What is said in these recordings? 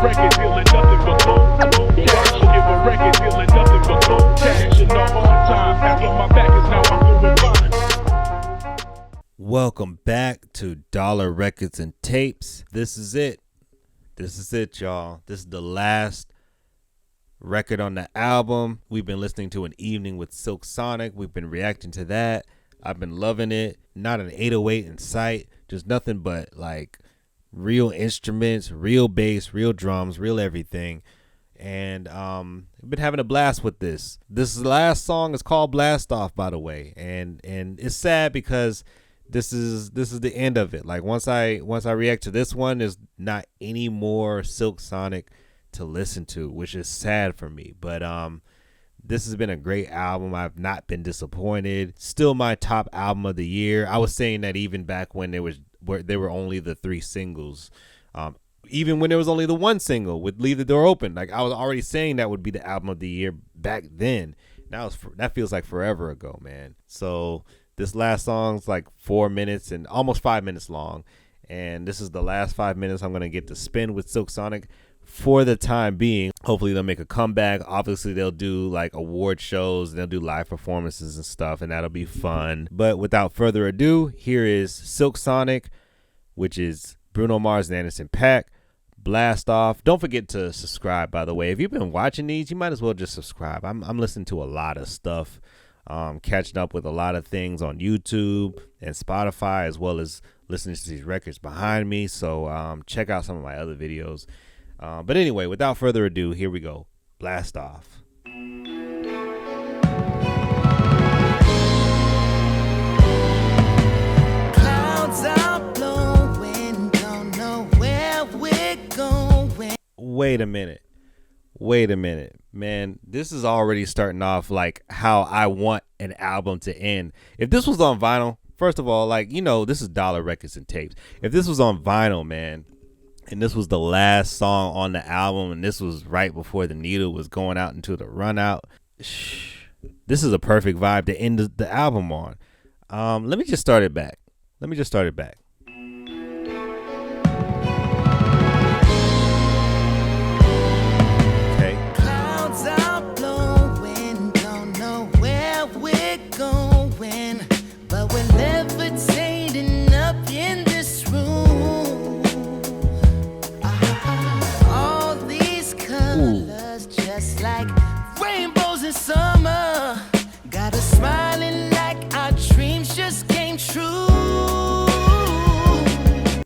record feeling nothing but cold cash. Give a record feeling nothing but cold cash. And no hard time. After my back is now I'm doing fine. Welcome back to Dollar Records and Tapes. This is it. This is it, y'all. This is the last record on the album. We've been listening to An Evening with Silk Sonic. We've been reacting to that. I've been loving it. Not an 808 in sight. Just nothing but like real instruments, real bass, real drums, real everything. And I've been having a blast with this. This last song is called Blast Off, by the way. And it's sad because this is the end of it. Like once I react to this one, there's not any more Silk Sonic to listen to, which is sad for me. But this has been a great album. I've not been disappointed. Still my top album of the year. I was saying that even back when there were only the 3 singles. Even when there was only the 1 single with Leave the Door Open. Like I was already saying that would be the album of the year back then. That feels like forever ago, man. So this last song's like 4 minutes and almost 5 minutes long. And this is the last 5 minutes I'm going to get to spend with Silk Sonic for the time being. Hopefully they'll make a comeback. Obviously they'll do like award shows and they'll do live performances and stuff, and that'll be fun. But without further ado, here is Silk Sonic, which is Bruno Mars and Anderson .Paak, Blast Off. Don't forget to subscribe, by the way. If you've been watching these, you might as well just subscribe. I'm listening to a lot of stuff, catching up with a lot of things on YouTube and Spotify, as well as listening to these records behind me. So check out some of my other videos. But anyway, without further ado, here we go. Blast Off. Clouds are blowing, don't know where we're going. Wait a minute, man. This is already starting off like how I want an album to end. If this was on vinyl, first of all, like, you know, this is Dollar Records and Tapes. If this was on vinyl, man, and this was the last song on the album, and this was right before the needle was going out into the run out, this is a perfect vibe to end the album on. Let me just start it back. Okay. Clouds are blowing, don't know where we're going, but we're levitating up in this room. All these colors, just like rainbows in summer, got us smiling like our dreams just came true.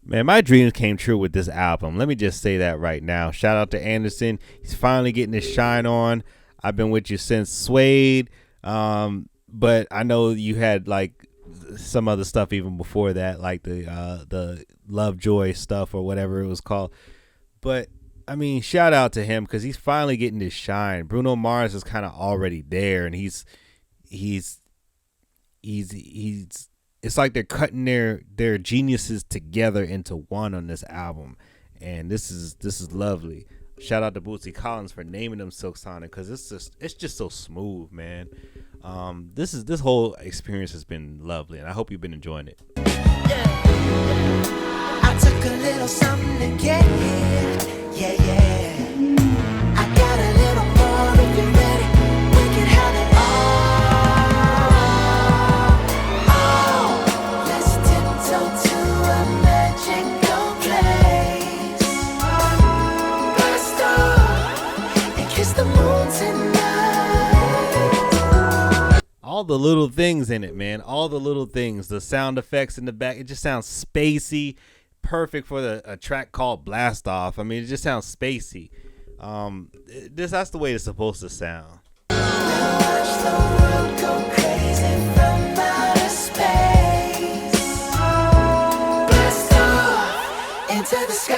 Man, my dreams came true with this album. Let me just say that right now. Shout out to Anderson. He's finally getting his shine on. I've been with you since Suede. But I know you had like some other stuff even before that, like the Lovejoy stuff or whatever it was called. But I mean, shout out to him because he's finally getting his shine. Bruno Mars is kind of already there, and he's it's like they're cutting their geniuses together into one on this album, and this is lovely. Shout out to Bootsy Collins for naming them Silk Sonic because it's just so smooth, man. This whole experience has been lovely, and I hope you've been enjoying it. I took a little something to get here, yeah. I got a little more if you're ready. We can have it all. Let's tiptoe to a magical place. Blast off and kiss the moon tonight. All the little things in it, man. All the little things. The sound effects in the back. It just sounds spacey. Perfect for a track called Blast Off. I mean, it just sounds spacey. That's the way it's supposed to sound. Watch the world go crazy from outer space. Blast off into the sky.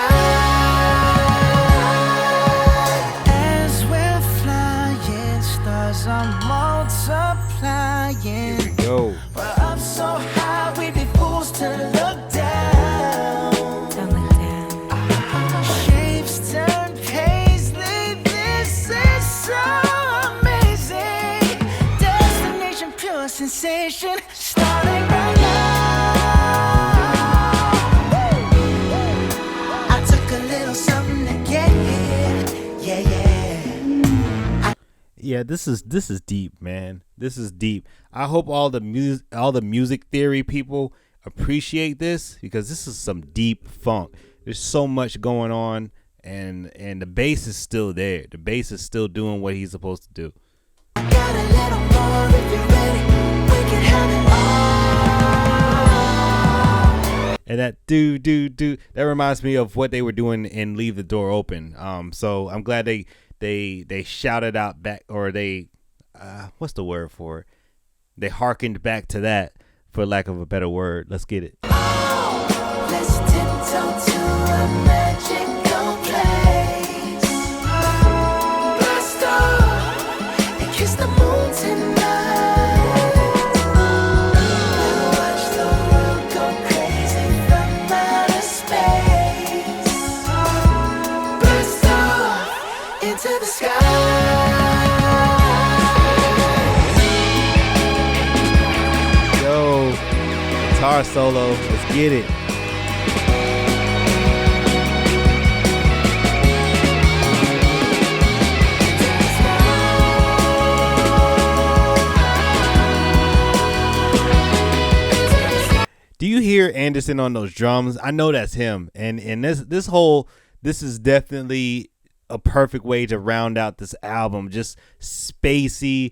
As we're flying, stars are multiplying. Here we go. We're up so high, we'd be fools to look down. Shapes turn paisley, this is so amazing. Destination, pure sensation, starting right now. I took Yeah, this is deep, man. This is deep. I hope all the music theory people appreciate this, because this is some deep funk. There's so much going on, and the bass is still there. The bass is still doing what he's supposed to do. I got a little more if you're ready. We can have it all. And that do that reminds me of what they were doing in Leave the Door Open. So I'm glad they shouted out back, or they what's the word for it? They hearkened back to that, for lack of a better word. Let's get it. Let's tiptoe to a magical place. Blast off and kiss the moon tonight. We'll watch the world go crazy from outer space. Blast off into the sky. Yo, guitar solo. Let's get it. Do you hear Anderson on those drums? I know that's him. And this is definitely a perfect way to round out this album. Just spacey,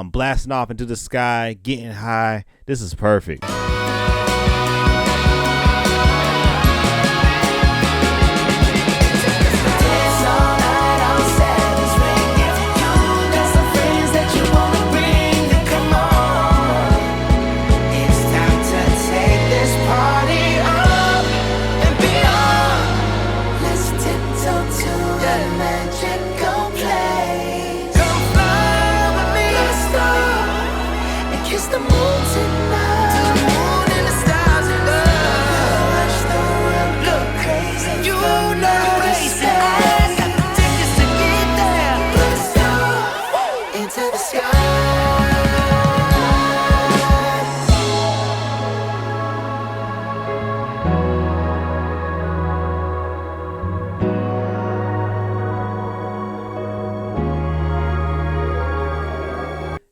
blasting off into the sky, getting high. This is perfect.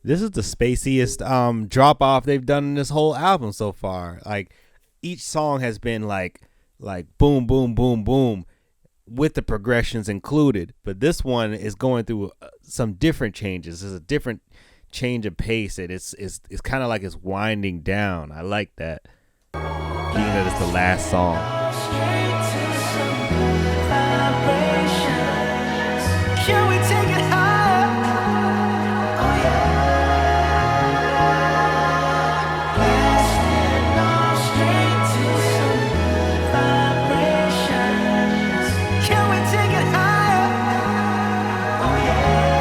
This is the spaciest drop off they've done in this whole album so far. Like, each song has been like boom, boom, boom, boom, with the progressions included. But this one is going through some different changes. There's a different change of pace. It's kind of like it's winding down. I like that. Being that it's the last song. Can we take it higher? Oh yeah. Blasting off straight to some good vibrations. Can we take it higher? Oh yeah.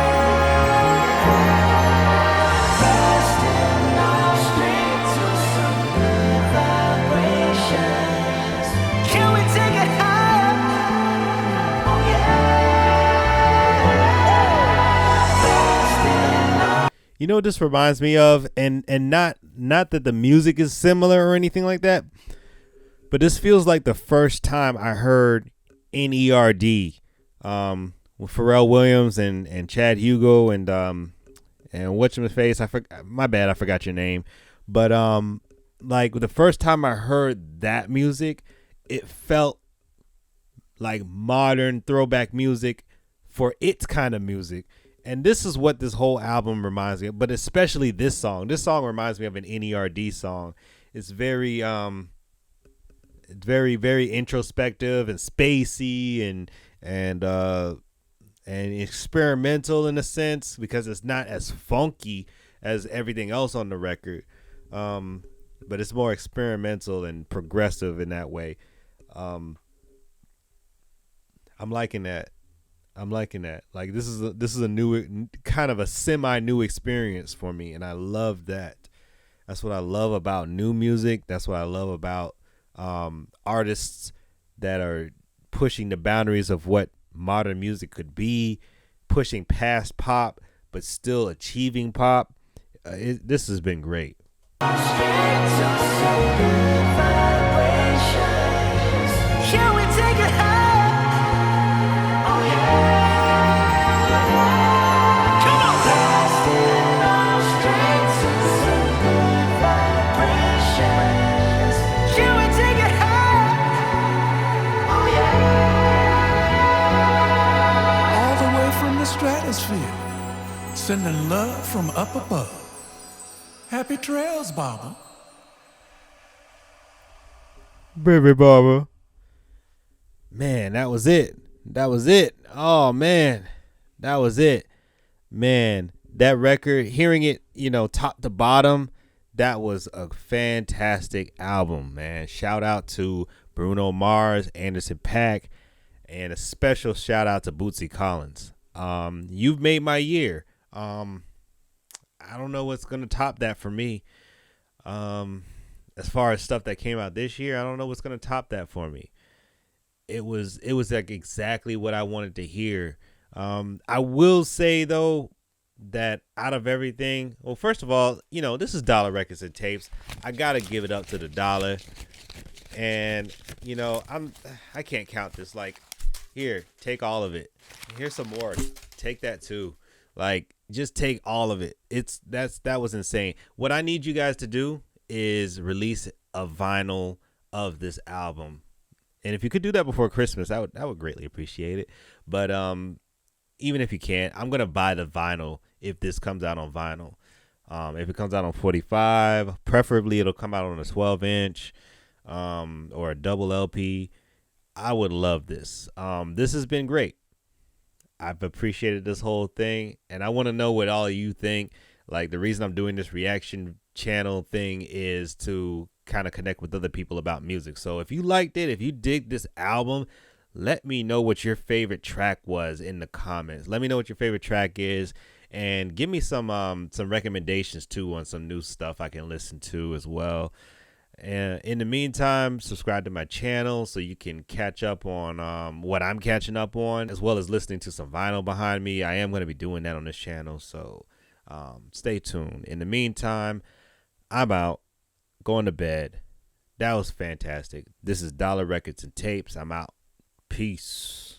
Blasting off straight to some good vibrations. Can we take it higher? Oh yeah. You know what this reminds me of, and not that the music is similar or anything like that, but this feels like the first time I heard NERD, with Pharrell Williams and Chad Hugo and whatchamacface. I forgot your name, but like the first time I heard that music, it felt like modern throwback music for its kind of music. And this is what this whole album reminds me of, but especially this song. This song reminds me of an NERD song. It's very very introspective and spacey and experimental in a sense, because it's not as funky as everything else on the record. But it's more experimental and progressive in that way. I'm liking that. Like, this is a new, kind of a semi-new experience for me, and I love that. That's what I love about new music. That's what I love about artists that are pushing the boundaries of what modern music could be, pushing past pop but still achieving pop. This has been great. Can we take it high? Oh yeah. Come on. chance. Can we take it high? Oh yeah. All the way from the stratosphere, sending love from up above. Happy trails, Baba. Baby Baba. Man, that was it. That was it. Oh, man. That was it. Man, that record, hearing it, top to bottom, that was a fantastic album, man. Shout out to Bruno Mars, Anderson Paak, and a special shout out to Bootsy Collins. You've made my year. I don't know what's going to top that for me. As far as stuff that came out this year, I don't know what's going to top that for me. It was like exactly what I wanted to hear. I will say though that out of everything, well, first of all, this is Dollar Records and Tapes. I gotta give it up to the Dollar, and I can't count this. Like, here, take all of it. Here's some more. Take that too. Like, just take all of it. That was insane. What I need you guys to do is release a vinyl of this album. And if you could do that before Christmas, I would greatly appreciate it. But even if you can't, I'm going to buy the vinyl if this comes out on vinyl. If it comes out on 45, preferably it'll come out on a 12-inch or a double LP. I would love this. This has been great. I've appreciated this whole thing, and I want to know what all of you think. Like, the reason I'm doing this reaction channel thing is to kind of connect with other people about music. So if you liked it, if you dig this album, let me know what your favorite track was in the comments. Let me know what your favorite track is, and give me some recommendations too on some new stuff I can listen to as well. And in the meantime, subscribe to my channel so you can catch up on what I'm catching up on, as well as listening to some vinyl behind me. I am going to be doing that on this channel, so stay tuned. In the meantime, I'm out, going to bed. That was fantastic. This is Dollar Records and Tapes. I'm out. Peace.